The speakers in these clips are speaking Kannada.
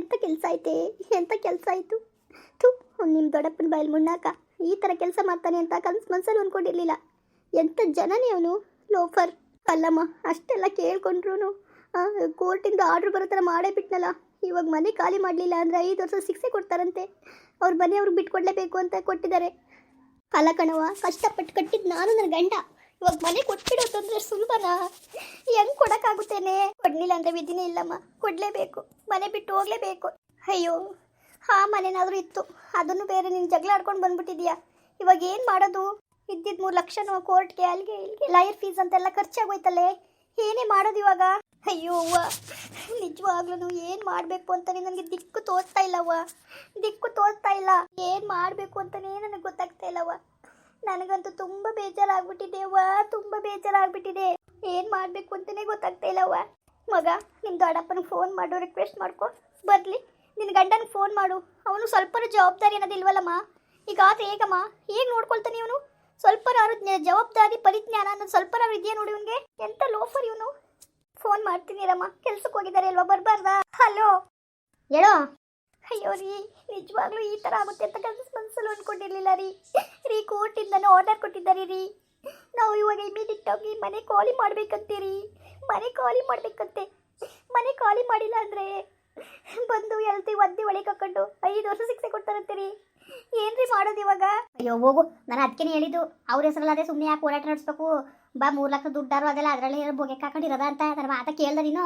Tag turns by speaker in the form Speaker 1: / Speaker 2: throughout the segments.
Speaker 1: ಎಂಥ ಕೆಲಸ ಐತೆ, ಎಂಥ ಕೆಲಸ ಆಯಿತು. ಥೂ, ನಿಮ್ಮ ದೊಡ್ಡಪ್ಪನ ಬಾಯಲ್ಲಿ ಮುಣ್ಣಾಕ ಈ ಥರ ಕೆಲಸ ಮಾಡ್ತಾನೆ ಅಂತ ಮನಸ್ಸಲ್ಲಿ ಅಂದ್ಕೊಂಡಿರಲಿಲ್ಲ. ಎಂಥ ಜನನೇ ಅವನು, ಲೋಫರ್. ಅಲ್ಲಮ್ಮ, ಅಷ್ಟೆಲ್ಲ ಕೇಳ್ಕೊಂಡ್ರು ಕೋರ್ಟಿಂದ ಆರ್ಡ್ರ್ ಬರೋ ಥರ ಮಾಡೇ ಬಿಟ್ನಲ್ಲ. ಇವಾಗ ಮನೆ ಖಾಲಿ ಮಾಡಲಿಲ್ಲ ಅಂದರೆ 5 ವರ್ಷ ಶಿಕ್ಷೆ ಕೊಡ್ತಾರಂತೆ. ಅವ್ರ ಮನೆ ಅವ್ರಿಗೆ ಬಿಟ್ಕೊಡ್ಲೇಬೇಕು ಅಂತ ಕೊಟ್ಟಿದ್ದಾರೆ. ಅಲ್ಲ ಕಣವ, ಕಷ್ಟಪಟ್ಟು ಕಟ್ಟಿದ್ದು ನಾನು ನನ್ನ ಗಂಡ. ಇವಾಗ ಮನೆ ಕೊಟ್ಬಿಡೋದು ಅಂದರೆ ಸುಲಭನಾ? ಹೆಂಗೆ ಕೊಡೋಕ್ಕಾಗುತ್ತೇನೆ? ಕೊಡಲಿಲ್ಲ ಅಂದರೆ ವಿಧಿನೇ ಇಲ್ಲಮ್ಮ, ಕೊಡಲೇಬೇಕು, ಮನೆ ಬಿಟ್ಟು ಹೋಗಲೇಬೇಕು. ಅಯ್ಯೋ, ಆ ಮನೆನಾದರೂ ಇತ್ತು, ಅದನ್ನು ಬೇರೆ ನೀನು ಜಗಳ ಆಡ್ಕೊಂಡು ಬಂದ್ಬಿಟ್ಟಿದ್ಯಾ. ಇವಾಗ ಏನು ಮಾಡೋದು? ಇದ್ದಿದ್ದು 3 ಲಕ್ಷನೋ ಕೋರ್ಟ್ಗೆ, ಅಲ್ಲಿಗೆ ಇಲ್ಲಿಗೆ ಲಾಯರ್ ಫೀಸ್ ಅಂತೆಲ್ಲ ಖರ್ಚಾಗೋಯ್ತಲ್ಲೇ. ಏನೇ ಮಾಡೋದು ಇವಾಗ? ಅಯ್ಯೋ ಅವ್ವ, ನಿಜವಾಗ್ಲೂ ಏನು ಮಾಡಬೇಕು ಅಂತಲೇ ನನಗೆ ದಿಕ್ಕು ತೋಚ್ತಾ ಇಲ್ಲವ್ವ, ದಿಕ್ಕು ತೋಚ್ತಾ ಇಲ್ಲ. ಏನು ಮಾಡಬೇಕು ಅಂತಲೇ ನನಗೆ ಗೊತ್ತಾಗ್ತಾ ಇಲ್ಲವ್ವ. ನನಗಂತೂ ತುಂಬ ಬೇಜಾರಾಗ್ಬಿಟ್ಟಿದೆ ಅವ್ವ, ತುಂಬ ಬೇಜಾರಾಗ್ಬಿಟ್ಟಿದೆ. ಏನು ಮಾಡಬೇಕು ಅಂತಲೇ ಗೊತ್ತಾಗ್ತಾ ಇಲ್ಲವ್ವ. ಮಗ, ನಿಮ್ಮ ದೊಡ್ಡಪ್ಪನಿಗೆ ಫೋನ್ ಮಾಡು, ರಿಕ್ವೆಸ್ಟ್ ಮಾಡ್ಕೊ ಬರಲಿ. ನಿನ್ನ ಗಂಡನಿಗೆ ಫೋನ್ ಮಾಡು, ಅವನು ಸ್ವಲ್ಪ ಜವಾಬ್ದಾರಿ ಅನ್ನೋದಿಲ್ವಲ್ಲಮ್ಮ. ಈಗ ಆದರೆ ಹೇಗಮ್ಮ, ಹೇಗೆ ನೋಡ್ಕೊಳ್ತಾನೆ ಇವನು? ಸ್ವಲ್ಪ ಜವಾಬ್ದಾರಿ ಪರಿಜ್ಞಾನ ಅನ್ನೋದು ಸ್ವಲ್ಪ ಇದೆಯಾ ನೋಡಿ ಇವನಿಗೆ. ಎಂಥ ಲೋಫರ್ ಇವನು. ಫೋನ್ ಮಾಡ್ತೀನಿ ರಮ್ಮ, ಕೆಲ್ಸಕ್ಕೆ ಹೋಗಿದ್ದಾರೆ ಅಲ್ವಾ, ಬರಬಾರ್ದಾ? ಹಲೋ ಹೇಳೋ. ಅಯ್ಯೋ ರೀ, ನಿಜವಾಗ್ಲೂ ಈ ಥರ ಆಗುತ್ತೆ ಅಂತ ಮನಸ್ಸಲ್ಲಿ ಅಂದ್ಕೊಂಡಿರಲಿಲ್ಲ ರೀ. ಕೋರ್ಟಿಂದನೂ ಆರ್ಡರ್ ಕೊಟ್ಟಿದ್ದಾರೆ ರೀ. ನಾವು ಇವಾಗ ಇಮಿಡಿಯೇಟ್ ಆಗಿ ಮನೆ ಖಾಲಿ ಮಾಡ್ಬೇಕಂತೀರಿ. ಮನೆ ಖಾಲಿ ಮಾಡ್ಬೇಕಂತೆ. ಮನೆ ಖಾಲಿ ಮಾಡಿಲ್ಲ ಅಂದರೆ ಬಂದು ಒದ್ದಿ ಒಳಗೆ ಹಾಕೊಂಡು 5 ವರ್ಷ ಶಿಕ್ಷೆ ಕೊಡ್ತಾರಂತೀರಿ. ಏನ್ರಿ ಮಾಡೋದು ಇವಾಗ? ಅಯ್ಯೋ ಹೋಗು, ನಾನು ಅದಕ್ಕೆ ಹೇಳಿದ್ದು, ಅವ್ರ ಹೆಸರಲ್ಲ ಅದೇ ಸುಮ್ಮನೆ ಯಾಕೆ ಹೋರಾಟ ನಡೆಸ್ಬೇಕು. ಬಾ, 3 ಲಕ್ಷ ದುಡ್ಡಾರು ಅದೆಲ್ಲ ಅದರಲ್ಲಿ ಬೊಗೆ ಹಾಕೊಂಡಿರೋದ ಅಂತ ನನ್ನ ಮಾತ ಕೇಳ್ದ ನೀನು.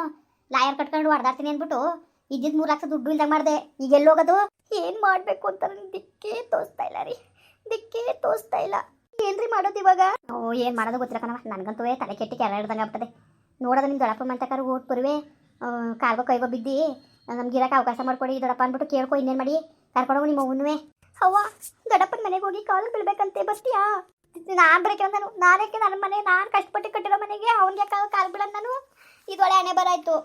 Speaker 1: ಲಾಯರ್ ಕಟ್ಕೊಂಡು ಹೊಡೆದಾಡ್ತೀನಿ ಅಂದ್ಬಿಟ್ಟು ಇದ್ದಿದ್ದು 3 ಲಕ್ಷ ದುಡ್ಡು ಇಲ್ದಂಗೆ ಮಾಡಿದೆ. ಈಗ ಎಲ್ಲೋಗೋದು? ಏನು ಮಾಡಬೇಕು ಅಂತ ನನಗೆ ದಿಕ್ಕೇ ತೋರಿಸ್ತಾ ಇಲ್ಲ ರೀ, ದಿಕ್ಕೇ ತೋರಿಸ್ತಾ ಇಲ್ಲ. ಏನ್ರಿ ಮಾಡೋದು ಇವಾಗ? ಏನು ಮಾಡೋದು ಗೊತ್ತಿಲ್ಲ ಕಣವ, ನನಗಂತೂ ತಲೆ ಕೆಟ್ಟಿ ಕೆರ ಹಿಡ್ದಂಗೆ ಆಗ್ತದೆ. ನೋಡೋದು ನಿಮ್ಮ ದೊಡ್ಡಪ್ಪ ಮಂತಕಾರ ಓಟ್ ಬರುವೆ ಕಾಲ್ಗೋ ಕೈಗೋ ಬಿದ್ದು ನಮ್ಗೆ ಇರೋಕೆ ಅವಕಾಶ ಮಾಡಿಕೊಡಿ ದೊಡ್ಡಪ್ಪ ಅಂದ್ಬಿಟ್ಟು ಕೇಳ್ಕೊ. ಇನ್ನೇನು ಮಾಡಿ ಕರ್ಕೊಂಡೋಗು ನಿಮ್ಮ ಅವ್ವನ್ನುವೆ. ಅವ್ವ, ದೊಡ್ಡಪ್ಪನ ಮನೆಗೆ ಹೋಗಿ ಕಾಲು ಬೀಳ್ಬೇಕಂತೆ, ಬರ್ತೀಯಾ? ನಾನು ಬರೋಕೆ ನಾನೇಕೆ ನನ್ನ ಮನೆ, ನಾನು ಕಷ್ಟಪಟ್ಟು ಕಟ್ಟಿರೋ ಮನೆಗೆ ಅವ್ನಿಗೆ ಕಾಲು ಬೀಳೋದು ನಾನು? ಇದೊಳೆ ಹಣೆ ಬರಾಯ್ತು.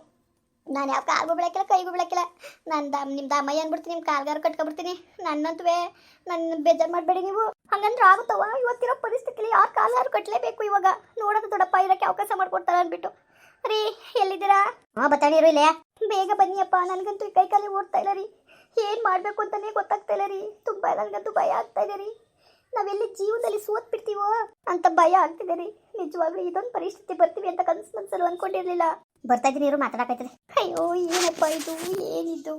Speaker 1: ನಾನು ಯಾವ ಕಾಲ್ಗೂ ಬೀಳಕ್ಕಿಲ್ಲ, ಕೈಗೂ ಬೀಳಕ್ಕಿಲ್ಲ. ನಿಮ್ಮ ದಮ್ಮಯ್ಯ ಅಂದ್ಬಿಡ್ತೀನಿ, ನಿಮ್ಮ ಕಾಲ್ಗಾರು ಕಟ್ಕೊಬಿಡ್ತೀನಿ. ನನ್ನಂತುವೆ ನನ್ನ ಬೇಜಾರು ಮಾಡಬೇಡಿ ನೀವು. ಹಂಗಂದ್ರೆ ಆಗುತ್ತವ? ಇವತ್ತಿರೋ ಪರಿಸ್ಥಿತಿಲಿ ಯಾರು ಕಾಲಾರು ಕಟ್ಟಲೇಬೇಕು ಇವಾಗ. ನೋಡೋದು ದೊಡ್ಡಪ್ಪ ಇರೋಕ್ಕೆ ಅವಕಾಶ ಮಾಡ್ಕೊಡ್ತಾರೆ ಅಂದ್ಬಿಟ್ಟು. ರೀ, ಎಲ್ಲಿದ್ದೀರಾ? ಬತ್ತಾಣಿ ಇರು ಇಲ್ಲೇ. ಬೇಗ ಬನ್ನಿಯಪ್ಪ, ನನಗಂತೂ ಕೈ ಕಾಲಿ ಓಡ್ತಾ ಇಲ್ಲ ರೀ. ಏನು ಮಾಡಬೇಕು ಅಂತಲೇ ಗೊತ್ತಾಗ್ತಾ ಇಲ್ಲ ರೀ. ತುಂಬ ನನಗಂತೂ ಭಯ ಆಗ್ತಾ ಇದೆ ರೀ. ನಾವೆಲ್ಲಿ ಜೀವನದಲ್ಲಿ ಸೋತ್ ಬಿಡ್ತೀವೋ ಅಂತ ಭಯ ಆಗ್ತಿದೆ ರೀ. ನಿಜವಾಗ್ಲೂ ಇದೊಂದು ಪರಿಸ್ಥಿತಿ ಬರ್ತೀವಿ ಅಂತ ಮನಸ್ಸಲ್ಲಿ ಅಂದ್ಕೊಂಡಿರಲಿಲ್ಲ. ಬರ್ತಾ ಇದ್ದೀನಿ ಇರು, ಮಾತಾಡಕೈತದೆ. ಅಯ್ಯೋ ಏನಪ್ಪ ಇದು, ಏನಿದು?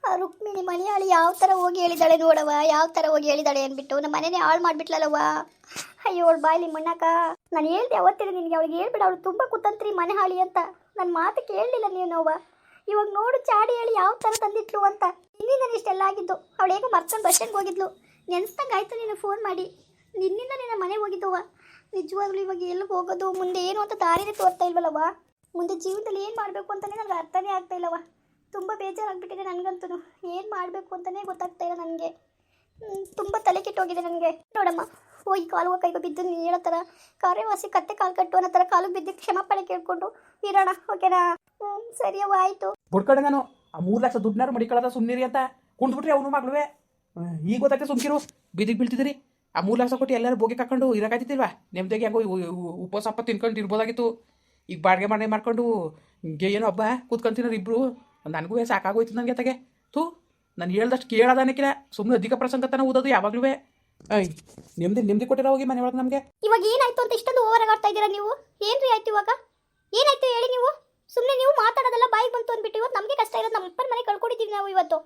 Speaker 1: ಆ ರುಕ್ಮಿಣಿ ಮನೆಯಾಳಿ ಯಾವ ಥರ ಹೋಗಿ ಹೇಳಿದಾಳೆ ನೋಡವ, ಯಾವ ಥರ ಹೋಗಿ ಹೇಳಿದಾಳೆ ಅಂದ್ಬಿಟ್ಟು ನಮ್ಮ ಮನೆನೇ ಹಾಳು ಮಾಡಿಬಿಟ್ಲಲ್ಲವ್ವ. ಅಯ್ಯೋ ಅವಳು ಬಾಯ್ಲಿ ಮಣ್ಣಾಕ. ನಾನು ಹೇಳ್ದೆ ಅವತ್ತಿನ ನಿನಗೆ, ಅವಳಿಗೆ ಹೇಳ್ಬಿಡ, ಅವಳು ತುಂಬ ಕುತಂತ್ರಿ ಮನೆ ಹಾಳಿ ಅಂತ. ನನ್ನ ಮಾತು ಕೇಳಲಿಲ್ಲ ನೀನವ್ವ. ಇವಾಗ ನೋಡು ಚಾಡಿ ಹೇಳಿ ಯಾವ ಥರ ತಂದಿಟ್ಲು ಅಂತ. ನಿನ್ನಿಂದ ಇಷ್ಟೆಲ್ಲ ಆಗಿದ್ದು. ಅವಳು ಹೇಗೋ ಮರ್ಕೊಂಡು ಬಸ್ ಸ್ಟ್ಯಾಂಡ್ಗೆ ಹೋಗಿದ್ಲು. ನೆನೆಸ್ದಂಗೆ ಆಯಿತು ನೀನು ಫೋನ್ ಮಾಡಿ. ನಿನ್ನಿಂದ ನಿನ್ನ ಮನೆಗೆ ಹೋಗಿದ್ದವ. ನಿಜವಾಗ್ಲೂ ಇವಾಗ ಎಲ್ಲಿಗೆ ಹೋಗೋದು, ಮುಂದೆ ಏನು ಅಂತ ದಾರಿನೇ ತೋರ್ತಾ ಇಲ್ವಲ್ಲವ. ಮುಂದೆ ಜೀವನದಲ್ಲಿ ಏನು ಮಾಡಬೇಕು ಅಂತಲೇ ನನಗೆ ಅರ್ಥನೇ ಆಗ್ತಾ ಇಲ್ಲವ. ತುಂಬ ಬೇಜಾರಾಗ್ಬಿಟ್ಟಿದೆ ನನಗಂತೂ. ಏನು ಮಾಡಬೇಕು ಅಂತಲೇ ಗೊತ್ತಾಗ್ತಾ ಇಲ್ಲ ನನಗೆ. ತುಂಬ ತಲೆ ಕೆಟ್ಟೋಗಿದೆ ನನಗೆ. ನೋಡಮ್ಮ, ಹೋಗಿ ಕಾಲು ಕೈಗೋ ಬಿದ್ದು ನೀನು ಹೇಳೋ ಥರ ಕಾರ್ಯವಾಸಿ ಕತ್ತೆ ಕಾಲು ಕಟ್ಟು ಅನ್ನೋ ಥರ ಕಾಲು ಬಿದ್ದು ಕ್ಷಮಾಪಣೆ ಕೇಳ್ಕೊಂಡು ಇರೋಣ, ಓಕೆನಾ? ಸರಿಯವ್ವ, ಆಯಿತು.
Speaker 2: ಬುಡ್ಕಡೆ ನಾನು ಆ 3 ಲಕ್ಷ ದುಡ್ಡನ್ನಾರು ಮಡಿಕೊಳ್ಳೋದ ಸುಮ್ಮನಿರಿ ಅಂತ ಕುಂತ್ಬಿಟ್ರಿ ಅವನು ಮಗಳುವೆ. ಈಗ ಗೊತ್ತಾಗ್ತದೆ ಸುಮ್ಕಿರು, ಬೀದಿಗೆ ಬೀಳ್ತಿದ್ದೀರಿ. ಆ 3 ಲಕ್ಷ ಕೊಟ್ಟು ಎಲ್ಲರೂ ಬೋಗಿ ಹಾಕೊಂಡು ಇರೋಕಾಯ್ತಿಲ್ವಾ? ನೆಮ್ಮದಿಗೆ ಹೆಂಗೋ ಉಪವಾಸಪ್ಪ ತಿನ್ಕೊಂಡು ಇರ್ಬೋದಾಗಿತ್ತು. ಈಗ ಬಾಡಿಗೆ ಮನೆ ಮಾಡ್ಕೊಂಡು ಹಿಂಗೆ ಏನೋ ಹಬ್ಬ ಕೂತ್ಕೊಂತಿನೋರು ಇಬ್ಬರು. ನನಗೂ ಸಾಕಾಗೋಯ್ತು ನನಗೆ ತಗೆ. ನಾನು ಹೇಳ್ದಷ್ಟು ಕೇಳೋದನಕ್ಕಿಲ್ಲ, ಸುಮ್ಮನೆ ಅಧಿಕ ಪ್ರಸಂಗತನ ಓದೋದು ಯಾವಾಗಲೂ. ನೆಮ್ಮದಿ ಕೊಟ್ಟಿರೋ ಹೋಗಿ ಮನೆ ಒಳಗೆ ನಮಗೆ.
Speaker 1: ಇವಾಗ ಏನಾಯ್ತು ಅಂತ ಇಷ್ಟೊಂದು ಓವರ್ ಆಡ್ತಾ ಇದ್ದೀರಾ ನೀವು? ಏನ್ರಿ ಆಯ್ತು ಇವಾಗ? ಏನಾಯ್ತು ಹೇಳಿ ನೀವು? ಸುಮ್ಮನೆ ನೀವು ಮಾತಾಡೋದೆಲ್ಲ ಬಾಯಿಗೆ ಬಂತು ಅಂದ್ಬಿಟ್ಟು ಇವತ್ತು ನಮಗೆ ಕಷ್ಟ ಇರೋದು. ನಮ್ಮ ಅಪ್ಪನ ಮನೆ ಕಳ್ಕೊಂಡಿದ್ದೀವಿ ನಾವು ಇವತ್ತು.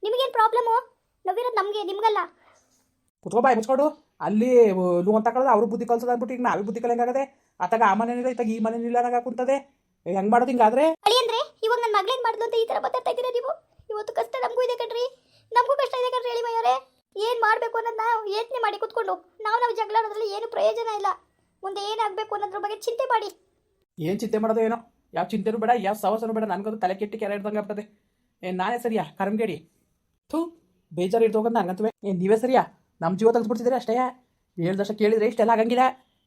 Speaker 1: ನಿಮಗೇನು ಪ್ರಾಬ್ಲಮ್ಮು? ನೋವಿರೋದು ನಮಗೆ, ನಿಮಗಲ್ಲ.
Speaker 2: ಕುತ್ಕೋ ಬಾಯಿ ಮುಚ್ಕೊಂಡು. ಅಲ್ಲಿ ಲೋನ್ ತಗೊಳ್ಳೋದು ಅವರು ಬುದ್ಧಿ ಕಲ್ಸೋದು ಅಂದ್ಬಿಟ್ಟು ಈಗ ನಾವೇ ಬುದ್ಧಿ ಕಲಿಯಂಗಾಗದೆ. ಅತ್ತಾಗ ಆ ಮನೇನಿಲ್ಲ, ಇತ್ತಾಗ ಈ ಮನೇನಿಲ್ಲ ಅನ್ನೋಕೆ ಕುಂತದೆ. ಹೆಂಗೆ ಮಾಡೋದು ಹಿಂಗಾದ್ರೆ? ಅಳಿ ಅಂದರೆ ಇವಾಗ ನನ್ನ ಮಗಳೇನು ಮಾಡಿದ್ಲು ಅಂತ ಈ ಥರ ಮಾತಾಡ್ತಾ ಇದ್ದೀರಾ ನೀವು? ಇವತ್ತು ಕಷ್ಟ ನಮಗೂ ಇದೆ ಕಣ್ರಿ, ನಮಗೂ ಕಷ್ಟ ಇದೆ ಕಣ್ರಿ. ಹೇಳಿ ಮೈಯವರೇ, ಏನು ಮಾಡಬೇಕು ಅನ್ನೋದು ನಾವು ಯೋಚನೆ ಮಾಡಿ ಕೂತ್ಕೊಂಡು ನಾವು ಜಗಳ ಆಡೋದ್ರಲ್ಲಿ ಏನು ಪ್ರಯೋಜನ ಇಲ್ಲ. ಮುಂದೆ ಏನಾಗಬೇಕು ಅನ್ನೋದ್ರ ಬಗ್ಗೆ ಚಿಂತೆ ಮಾಡಿ. ಏನು ಚಿಂತೆ ಮಾಡೋದು ಏನೋ? ಯಾವ ಚಿಂತೆನೂ ಬೇಡ, ಯಾವ ಸವಸನೂ ಬೇಡ. ನನಗಂತೂ ತಲೆ ಕೆಟ್ಟಿ ಕೆರೆ ಹಿಡ್ದಂಗೆ ಆಗ್ತದೆ. ನಾನೇ ಸರಿಯಾ ಕರಂಗೇಡಿ? ಬೇಜಾರು ಇರ್ದೋಗಂತ ನನಗಂತವೇ. ನೀವೇ ಸರಿಯಾ? ನಮ್ಮ ಜೀವ ತೆಗೆದ್ಬಿಡ್ತಿದ್ದೀರಿ ಅಷ್ಟೇ. ಹೇಳ್ದಷ್ಟ ಕೇಳಿದ್ರೆ ಇಷ್ಟೆಲ್ಲ ಆಗಂಗಿಲ್ಲ.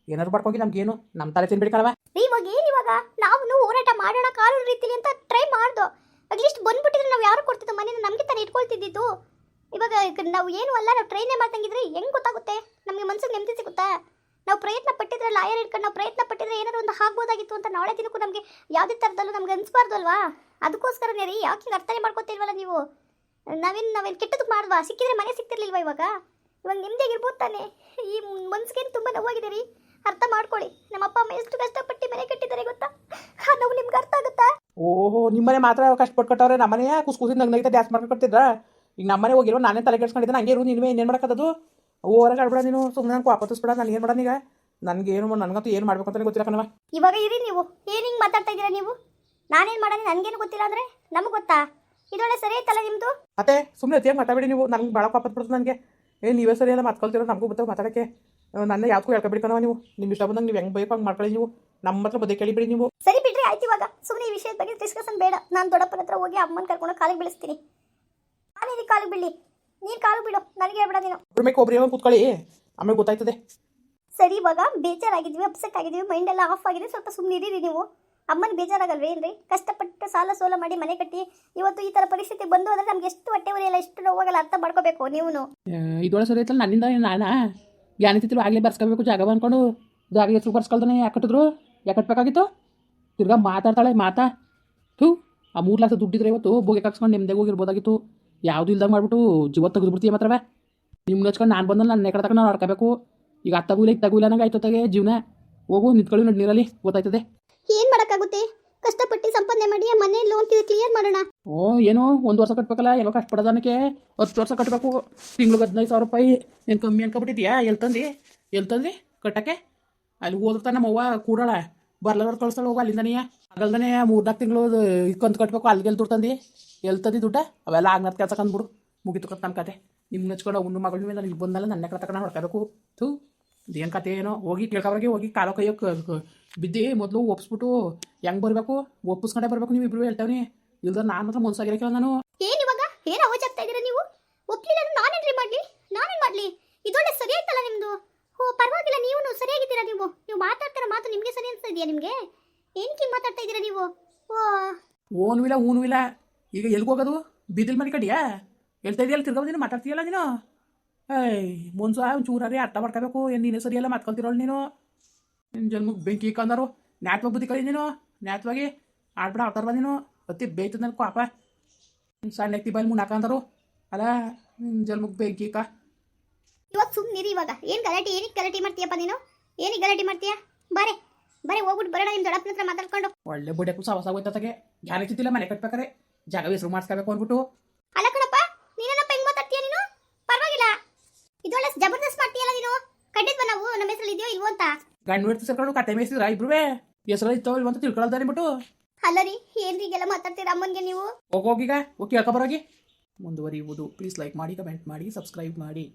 Speaker 2: ಏನಾದ್ರು ಮಾಡ್ಕೋಗಿ ನಮ್ಗೇನು, ನಮ್ಮ ತಲೆ ತಿನ್ಬಿಡಿ ಕಣವ.
Speaker 1: ಇವಾಗ ಏನಿವಾಗ ನಾವು ಹೋರಾಟ ಮಾಡೋಣ ಕಾನೂನು ರೀತಿಲಿ ಅಂತ ಟ್ರೈ ಮಾಡ್ದು. ಅಟ್ಲೀಸ್ಟ್ ಬಂದ್ಬಿಟ್ಟಿದ್ರೆ ನಾವು ಯಾರು ಕೊಡ್ತಿದ್ದೋ ಮನೇನ ನಮಗೆ ತಾನೇ ಇಟ್ಕೊಳ್ತಿದ್ದು. ಇವಾಗ ನಾವು ಏನು ಅಲ್ಲ, ನಾವು ಟ್ರೈನೇ ಮಾಡ್ತಂಗಿದ್ರೆ ಹೆಂಗೆ ಗೊತ್ತಾಗುತ್ತೆ ನಮಗೆ? ಮನ್ಸಿಗೆ ನೆಮ್ಮದಿ ಸಿಗುತ್ತಾ? ನಾವು ಪ್ರಯತ್ನ ಪಟ್ಟಿದ್ರೆ ಲಾಯರ್ ಇಟ್ಕೊಂಡು ನಾವು ಪ್ರಯತ್ನ ಪಟ್ಟಿದ್ರೆ ಏನಾದ್ರು ಒಂದು ಆಗ್ಬೋದಾಗಿತ್ತು ಅಂತ ನಾಳೆ ದಿನಕ್ಕೂ ನಮಗೆ ಯಾವುದೇ ಥರದಲ್ಲೂ ನಮ್ಗೆ ಅನಿಸ್ಬಾರ್ದು ಅಲ್ವಾ? ಅದಕ್ಕೋಸ್ಕರನೇ ರೀ. ಯಾಕೆ ಹಿಂಗೆ ಅರ್ಥನೇ ಮಾಡ್ಕೊತಿಲ್ವಲ್ಲ ನೀವು? ನಾವೇನು ಕೆಟ್ಟದಕ್ಕೆ ಮಾಡಿದ್ವಾ? ಸಿಕ್ಕಿದ್ರೆ ಮನೆ ಸಿಕ್ತಿರ್ಲಿಲ್ವಾ ಇವಾಗ ನಿಮ್ದೇಗಿರ್ಬೋದು ತಾನೆ. ಈ ಮನ್ಸಿಗೇನು ತುಂಬ ನೋವಾಗಿದೆ ರೀ. ಅರ್ಥ ಮಾಡ್ಕೊಳ್ಳಿ. ನಮ್ಮ ಅಪ್ಪ ಅಮ್ಮ ಎಷ್ಟು ಕಷ್ಟಪಟ್ಟು ಮನೆ ಕಟ್ಟಿದ್ದಾರೆ ಗೊತ್ತಾ? ಆ ನೋವು ನಿಮ್ಗೆ ಅರ್ಥ ಆಗುತ್ತಾ?
Speaker 2: ಓಹೋ, ನಿಮ್ಮನೆ ಮಾತ್ರ ಕಷ್ಟಪಟ್ಟು ಕಟ್ಟವ್ರೆ, ನಮ್ಮನೆಯ ಕುಸ್ಕೂಸಿನ ನಗ್ನಗಿತ ಡ್ಯಾನ್ಸ್ ಮಾಡ್ಕೊಂಡು ಕೊಡ್ತಿದ್ರ. ಈಗ ನಮ್ಮನೆ ಹೋಗಿರೋ ನಾನೇ ತಲೆ ಕೆಡ್ಸ್ಕೊಂಡಿದ್ದೆ. ನಂಗೆ ಇರು, ನೀನು ಇನ್ನೇನು ಮಾಡೋಕ್ಕದು? ಓವರಾಗಿ ಆಡ್ಬೇಡ ನೀನು. ಸುಮ್ಮನೆ ನನಗೆ ವಾಪಸ್ಬಿಡ. ನಾನು ಏನು ಮಾಡೋಣ ಈಗ? ನನಗಂತೂ ಏನು ಮಾಡ್ಬೇಕು ಅಂತಲೇ ಗೊತ್ತಿಲ್ಲ ಕಣವ.
Speaker 1: ಇವಾಗ ಇರಿ ನೀವು. ಏನು ಹಿಂಗೆ ಮಾತಾಡ್ತಾ ಇದ್ದೀರಾ ನೀವು? ನಾನೇನು ಮಾಡೋಣ ನನಗೇನು ಗೊತ್ತಿಲ್ಲ ಅಂದರೆ ನಮಗೆ ಗೊತ್ತಾ? ಇದೊಳ್ಳೆ ಸರಿ ಐತಲ್ಲ ನಿಮ್ಮದು?
Speaker 2: ಮತ್ತೆ ಸುಮ್ಮನೆ ಅತಿಯಾಗಿ ಮಾತಾಡಿ ನೀವು. ನನಗೆ ಭಾಳ ಕೋಪ ಬಿಡ್ತದೆ ನನಗೆ. ನೀವೇ ಸರಿ ಎಲ್ಲ ಮಾತ್ಕೊಳ್ತೀರೋ, ನಮಗೂ ಗೊತ್ತಾಗ ಮಾತಾಡೋಕ್ಕೆ. ನನ್ನ ಯಾವ್ದಕ್ಕೂ ಹೇಳ್ಕೊಬಿಡ್ಕಣವ ನೀವು. ನಿಮ್ಮ ಇಷ್ಟ ಬಂದಂಗೆ ನೀವು ಹೆಂಗೆ ಬೇಕು ಹಂಗೆ ಮಾಡ್ಕೊಳ್ಳಿ ನೀವು. ನಮ್ಮ ಹತ್ರ ಬದೇ ಕೇಳಿಬಿಡಿ ನೀವು.
Speaker 1: ಸರಿ ಬಿಡ್ರಿ, ಆಯ್ತು. ಇವಾಗ ಸುಮ್ಮನೆ ಈ ವಿಷಯದ ಬಗ್ಗೆ ಡಿಸ್ಕಷನ್ ಬೇಡ. ನಾನು ದೊಡ್ಡಪ್ಪನ ಹತ್ರ ಹೋಗಿ ಅಮ್ಮನ ಕರ್ಕೊಂಡು ಕಾಲಿಗೆ ಬೀಳಿಸ್ತೀನಿ. ನಾನೇನು ಕಾಲಿಗೆ ಬೀಳಿ, ನೀನು ಕಾಲಿಗೆ ಬೀಳು. ನನಗೆ ಹೇಳ್ಬೇಡ ನೀನು.
Speaker 2: ಒಬ್ಬರೇ ಕೂತ್ಕೊಳ್ಳಿ, ಆಮೇಲೆ ಗೊತ್ತಾಯ್ತದೆ.
Speaker 1: ಸರಿ, ಇವಾಗ ಬೇಜಾರಾಗಿದ್ವಿ, ಅಪ್ಸೆಟ್ ಆಗಿದ್ವಿ, ಮೈಂಡ್ ಎಲ್ಲ ಆಫ್ ಆಗಿದೆ. ಸ್ವಲ್ಪ ಸುಮ್ಮನೆ ಇರೀರಿ ನೀವು. ಅಮ್ಮನ ಬೇಜಾರಾಗಲ್ವೇ ಏನ್ರಿ? ಕಷ್ಟಪಟ್ಟು ಸಾಲ ಸೋಲ ಮಾಡಿ ಮನೆ ಕಟ್ಟಿ ಇವತ್ತು ಈ ಥರ ಪರಿಸ್ಥಿತಿ ಬಂದು ಅಂದರೆ ನಮ್ಗೆ ಎಷ್ಟು ಹೊಟ್ಟೆ ಉರಿಯಲ್ಲ, ಎಷ್ಟು ನೋವಾಗಲ್ಲ. ಅರ್ಥ ಮಾಡ್ಕೋಬೇಕು ನೀವು.
Speaker 2: ಇದೊಳ ಸರಿ ಐತಲ್ಲ ನನ್ನಿಂದ. ನಾನು ಜ್ಞಾನಿತಿದ್ರು ಆಗಲೇ ಬರ್ಸ್ಕೋಬೇಕು ಜಾಗ ಅಂದ್ಕೊಂಡು. ಜಾಗ ಹೆಸರು ಬರ್ಸ್ಕೊಳ್ತಾನೆ ಯಾಕೆ ಕಟ್ಟಿದ್ರು? ಯಾಕೆ ಕಟ್ಟಬೇಕಾಗಿತ್ತು? ತಿರ್ಗಾ ಮಾತಾಡ್ತಾಳೆ ಮಾತಾ. ಆ 3 ಲಕ್ಷ ದುಡ್ಡಿದ್ರೆ ಇವತ್ತು ಬೋಗೆ ಕಾಕ್ಸ್ಕೊಂಡು ನಿಮ್ದೇ ಹೋಗಿರ್ಬೋದಾಗಿತ್ತು. ಯಾವುದು ಇಲ್ದಾಗ ಮಾಡ್ಬಿಟ್ಟು ಜೀವ ತೆಗೆದುಬಿಡ್ತೀಯ ಮಾತ್ರವೇ. ನಿಮ್ಗೆ ಹಚ್ಕೊಂಡು ನಾನು ಬಂದಲ್ಲಿ ನನ್ನ ಕಡೆ ತಗೊಂಡು ನಾನು ಆಡ್ಕೋಬೇಕು. ಈಗ ಅತ್ತಗೂ ಇಲ್ಲ ನಂಗೆ ಆಯ್ತೊತ್ತಾಗೆ ಜೀವನ. ಹೋಗು ನಿಂತ್ಕೊಳ್ಳಿ ನೋಡಿ ನೀರಲ್ಲಿ, ಗೊತ್ತಾಯ್ತದೆ.
Speaker 1: ಏನು ಮಾಡೋಕ್ಕಾಗುತ್ತೆ? ಕಷ್ಟಪಟ್ಟು ಸಂಪಾದನೆ ಮಾಡಿ ಮನೆ ಲೋನ್ ಕ್ಲಿಯರ್ ಮಾಡೋಣ.
Speaker 2: ಏನೋ 1 ವರ್ಷ ಕಟ್ಟಬೇಕಲ್ಲ. ಎಲ್ಲ ಕಷ್ಟಪಡೋದಕ್ಕೆ 10 ವರ್ಷ ಕಟ್ಟಬೇಕು. ತಿಂಗ್ಳಿಗೆ 15,000 ರೂಪಾಯಿ. ಏನು ಕಮ್ಮಿ ಅನ್ಕೊಬಿಟ್ಟಿದ್ಯಾ? ಎಲ್ಲಿ ತಂದು ಕಟ್ಟಕ್ಕೆ? ಅಲ್ಲಿ ಹೋದ್ರೆ ನಮ್ಮವ್ವ ಕೂಡಾಳ ಬರ್ಲಾರ ಕಳಿಸ್ತಾಳೆ. ಹೋಗು ಅಲ್ಲಿಂದನೇ. ಆಗಲ್ದೇ 3-4 ತಿಂಗಳು ಕಂತು ಕಟ್ಟಬೇಕು. ಅಲ್ಲಿಗೆ ತಂದು ಎಲ್ಲಿ ದುಡ್ಡ? ಅವೆಲ್ಲ ಆಗ್ನದ ಕೆಲಸ ಕಂದ್ಬಿಡು. ಮುಗಿತು ಕತ್ ನಮ್ಮ ಕತೆ. ನಿಮ್ಗೆ ಹಚ್ಕೊಂಡು ಅವ್ನು ಮಗಳ ಮೇಲೆ ನನಗೆ ಬಂದಲ್ಲ ನನ್ನ ಕಡೆ ತಗೊಂಡು ಹೊಡ್ಕೋಬೇಕು. ಇದೇನು ಕತೆ ಏನೋ? ಹೋಗಿ ಕೇಳ್ಕೊಬ್ರಿಗೆ ಹೋಗಿ ಕಾಲೋ ಕೈಯೋ ಬಿದ್ದು ಮೊದಲು ಒಪ್ಪಿಸ್ಬಿಟ್ಟು ಹೆಂಗೆ ಬರಬೇಕು ಒಪ್ಪಿಸ್ಕೊಂಡೇ ಬರಬೇಕು. ನೀವು ಇಬ್ರು ಹೇಳ್ತಾವ್ನಿ. ಇಲ್ದ ನಾನು ಮಾತ್ರ ಮನ್ಸಾಗಿರಕ್ಕಿಲ್ಲ ನಾನು.
Speaker 1: ಏನು ಇವಾಗ ಏನು ಅವಾಜ್ ಆಗ್ತಾ ಇದ್ದೀರಾ ನೀವು? ಒಪ್ಲಿಲ್ಲ ನಾನೇನ್ರಿ ಮಾಡಲಿ? ಇದೊಳ್ಳೆ ಸರಿ ಆಯ್ತಲ್ಲ ನಿಮ್ಮದು. ಪರವಾಗಿಲ್ಲ, ನೀವು ಸರಿಯಾಗಿದ್ದೀರಾ. ನೀವು ಮಾತಾಡ್ತಾರ ಮಾತು ನಿಮಗೆ ಸರಿ ಅನಿಸ್ತಾ ಇದೆಯಾ ನಿಮಗೆ? ಏನಕ್ಕೆ ಮಾತಾಡ್ತಾ ಇದ್ದೀರಾ ನೀವು?
Speaker 2: ಊನು ಇಲ್ಲ. ಈಗ ಎಲ್ಗೆ ಹೋಗೋದು? ಬೀದಿಲ್ ಮನೆ ಕಡಿಯಾ? ಹೇಳ್ತಾ ಇದೆಯಲ್ಲ ತಿರ್ಗೋದಿನ ಮಾತಾಡ್ತೀಯಲ್ಲ ನೀನು. ಮುನ್ಸ ಒಂಚೂರೇ ಅರ್ಥ ಮಾಡ್ಕೋಬೇಕು. ಏನು ನೀನೇ ಸರಿಯಲ್ಲ ಮಾತ್ಕೊಳ್ತಿರೋಳು ನೀನು. ನಿನ್ನ ಜನ್ಮಕ್ಕೆ ಬೆಂಕಿ ಕಂದರು. ನ್ಯಾತ್ವಾಗಿ ಬುದ್ಧಿ ಕಳಿ ನೀನು. ನ್ಯಾತ್ವಾಗಿ ಆಡ್ಬಿಡ ಆಡ್ತಾರಲ್ಲ ನೀನು. ಅತಿ ಬೇಯ್ತದ ನನ್ನ ಪಾಪ. ಸಣ್ಣ ಎತ್ತಿ ಬಾಯಲ್ಲಿ ಮುನ್ನಾಕಂದರು ಅಲ್ಲ. ನಿನ್ನ ಜನ್ಮಕ್ಕೆ ಬೆಂಕಿ ಕಾ.
Speaker 1: ಇವಾಗ ಸುಮ್ಮನಿರಿ. ಇವಾಗ ಏನು ಏನಕ್ಕೆ ಗಲಾಟೆ ಮಾಡ್ತೀಯಪ್ಪ ನೀನು? ಏನಕ್ಕೆ ಗಲಾಟೆ ಮಾಡ್ತೀಯಾ? ಬಾರೆ ಹೋಗ್ಬಿಟ್ಟು ಬರೋಣ ನಿಮ್ಮ ದೊಡ್ಡಪ್ಪನ ಹತ್ರ ಮಾತಾಡ್ಕೊಂಡು.
Speaker 2: ಒಳ್ಳೆ ಬುಡಕ್ಕೂ ಸವಾಸ ಹೋಯ್ತಗೆ. ಯಾರಿತ್ತಿಲ್ಲ ಮನೆ ಕಟ್ಬೇಕಾರೆ ಜಾಗ ಹೆಸರು ಮಾಡಿಸ್ಕೋಬೇಕು ಅಂದ್ಬಿಟ್ಟು.
Speaker 1: ಅಲ್ಲ ಕಣಪ್ಪ, ನೀನೇನಪ್ಪ ಹಿಂಗೆ ಮಾತಾಡ್ತೀಯ ನೀನು? ಪರವಾಗಿಲ್ಲ, ಇದೊಳ್ಳೆ ಜಬರ್ದಸ್ತ್ ಮಾಡ್ತೀಯಲ್ಲ ನೀನು. ಕಟ್ಟಿದ್ವ ನಾವು ನಮ್ಮ ಹೆಸರಲ್ಲಿ ಇದೆಯೋ ಇಲ್ವೋ ಅಂತ.
Speaker 2: ಗಂಡು ಬಿಡ್ತು ಸೇರ್ಕೊಂಡು ಕತೆ ಮೇಯಿಸಿದ್ರ ಇಬ್ರುವೆ? ಹೆಸರಲ್ಲಿ ಇತ್ತೋ ಇಲ್ವಂತ ತಿಳ್ಕೊಳ್ದಾನೆ ಬಿಟ್ಟು.
Speaker 1: ಅಲ್ಲ ರೀ, ಏನ್ರಿ ಈಗೆಲ್ಲ ಮಾತಾಡ್ತೀರಾ ಅಮ್ಮನಿಗೆ ನೀವು?
Speaker 2: ಹೋಗೋಗೀಗ ಹೋಗಿ ಕೇಳ್ಕೊಬರೋಗಿ. ಮುಂದುವರಿಯುವುದು. ಪ್ಲೀಸ್ ಲೈಕ್ ಮಾಡಿ, ಕಮೆಂಟ್ ಮಾಡಿ, ಸಬ್ಸ್ಕ್ರೈಬ್ ಮಾಡಿ.